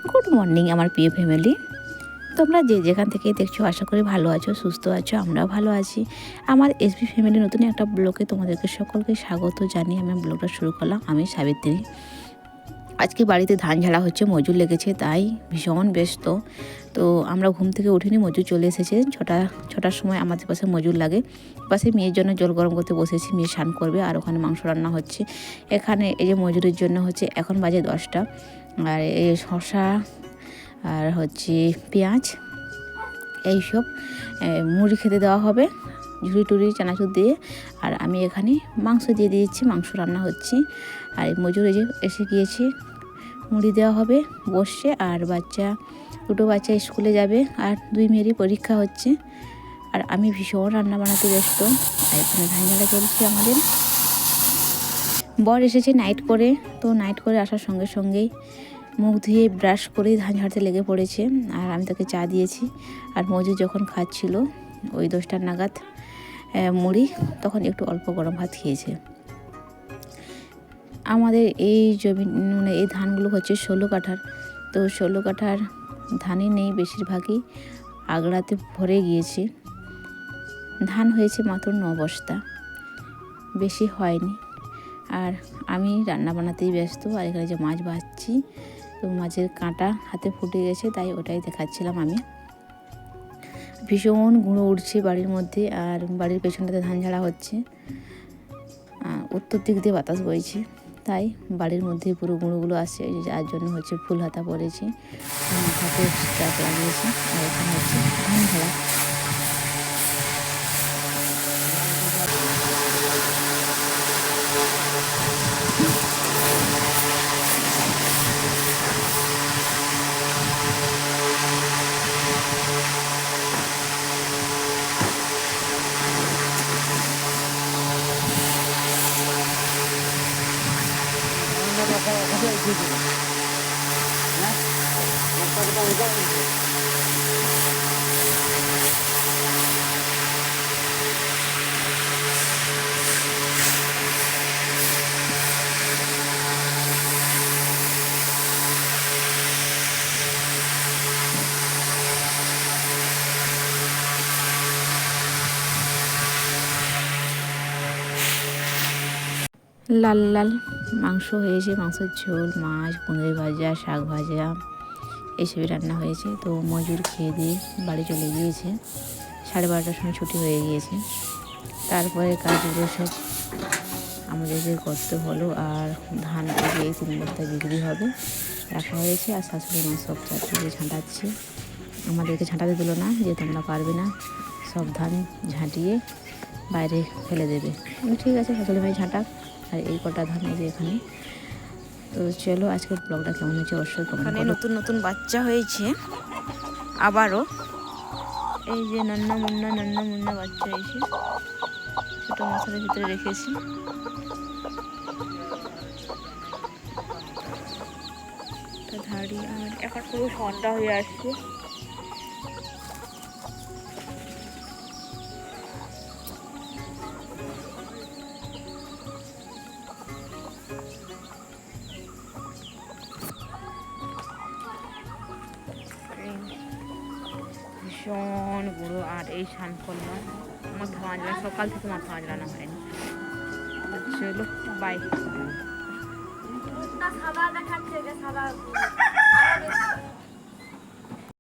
Good morning আমার প্রিয় family, তোমরা যে যেখান থেকে দেখছো আশা করি ভালো আছো, সুস্থ আছো। আমরাও ভালো আছি। আমার এসবি ফ্যামিলি নতুন একটা ব্লগে তোমাদেরকে সকলকে স্বাগত জানিয়ে আমি ব্লগটা শুরু করলাম। আমি সাবিত্রী। আজকে বাড়িতে ধান ঝাড়া হচ্ছে, মজুর লেগেছে, তাই ভীষণ ব্যস্ত। তো আমরা ঘুম থেকে উঠিনি, মজুর চলে এসেছে। ছটার সময় আমাদের পাশে মজুর লাগে। পাশে মেয়ের জন্য জল গরম করতে বসেছি, মেয়ে স্নান করবে, আর ওখানে মাংস রান্না হচ্ছে। এখানে এই যে মজুরের জন্য হচ্ছে, এখন বাজে 10টা, আর এই শসা আর হচ্ছে পেঁয়াজ এইসব মুড়ি খেতে দেওয়া হবে, ঝুড়ি টুড়ি চানাচুর দিয়ে। আর আমি এখানে মাংস দিয়ে দিয়েছি, মাংস রান্না হচ্ছে। আর মজুরে যে এসে গিয়েছে, মুড়ি দেওয়া হবে বসছে। আর দুটো বাচ্চা স্কুলে যাবে, আর 2 মেয়েরই পরীক্ষা হচ্ছে। আর আমি ভীষণ রান্না বানাতে ব্যস্ত। আর এখানে ধান ঝাড়া চলছে আমাদের। বর এসেছে নাইট করে, তো নাইট করে আসার সঙ্গে সঙ্গেই মুখ ধুয়ে ব্রাশ করে ধান ঝাড়তে লেগে পড়েছে। আর আমি তাকে চা দিয়েছি। আর মজুর যখন খাচ্ছিল ওই 10টার নাগাদ মুড়ি, তখন একটু অল্প গরম ভাত খেয়েছে। আমাদের এই জমি মানে এই ধানগুলো হচ্ছে 16 কাঠার। তো 16 কাঠার ধানই নেই, বেশিরভাগই আগড়াতে ভরে গিয়েছে। ধান হয়েছে মাত্র 9 বস্তা, বেশি হয়নি। আর আমি রান্না বানাতেই ব্যস্ত। আর এখানে যে মাছ ভাজছি, তো মাছের কাঁটা হাতে ফুটে গেছে, তাই ওটাই দেখাচ্ছিলাম আমি। ভীষণ গুঁড়ো উঠছে বাড়ির মধ্যে, আর বাড়ির পেছনটাতে ধান ঝাড়া হচ্ছে। উত্তর দিক দিয়ে বাতাস বইছে, তাই বাড়ির মধ্যে পুরো গুঁড়োগুলো আসছে, যার জন্য হচ্ছে ফুল হাতা পড়েছে, মাথাতে স্ট্যাপ লাগিয়েছে। আর এখানে হচ্ছে ধান ঝাড়া। লাল লাল মাংস হয়েছে, মাংসের ঝোল, মাছ, কুঁদরি ভাজা, শাক ভাজা, এইসবই রান্না হয়েছে। তো মজুর খেয়ে দিয়ে বাড়ি চলে গিয়েছে, 12:30টার সময় ছুটি হয়ে গিয়েছে। তারপরে কাজগুলো সব আমাদেরকে করতে হলো। আর ধান এই 3 বস্তা বিক্রি হবে, রাখা হয়েছে। আর শাশুড়ি মা সব চারদিকে ঝাঁটাচ্ছে, আমাদেরকে ঝাঁটাতে দিল না, যে তোমরা পারবে না, সব ধান ঝাঁটিয়ে বাইরে ফেলে দেবে। ঠিক আছে, শাশুড়ি মাই ঝাঁটাক। আর এই কটা ধান এই যে এখানে। তো চলো আজকের ব্লগটা কেমন হয়েছে অবশ্যই কমেন্ট করো। নতুন নতুন বাচ্চা হয়েছে আবারও, এই যে নন্না মুন্না বাচ্চা হয়েছে, ছোটো মশলার ভিতরে রেখেছি। ধাড়ি, আর এখন পুরো সন্ধ্যা হয়ে আসছে। ভীষণ গুঁড়ো। আর এই স্নান করলাম, মাথা মাজলাম, সকাল থেকে মাথা মাজলানো হয়নি। চলো বাই।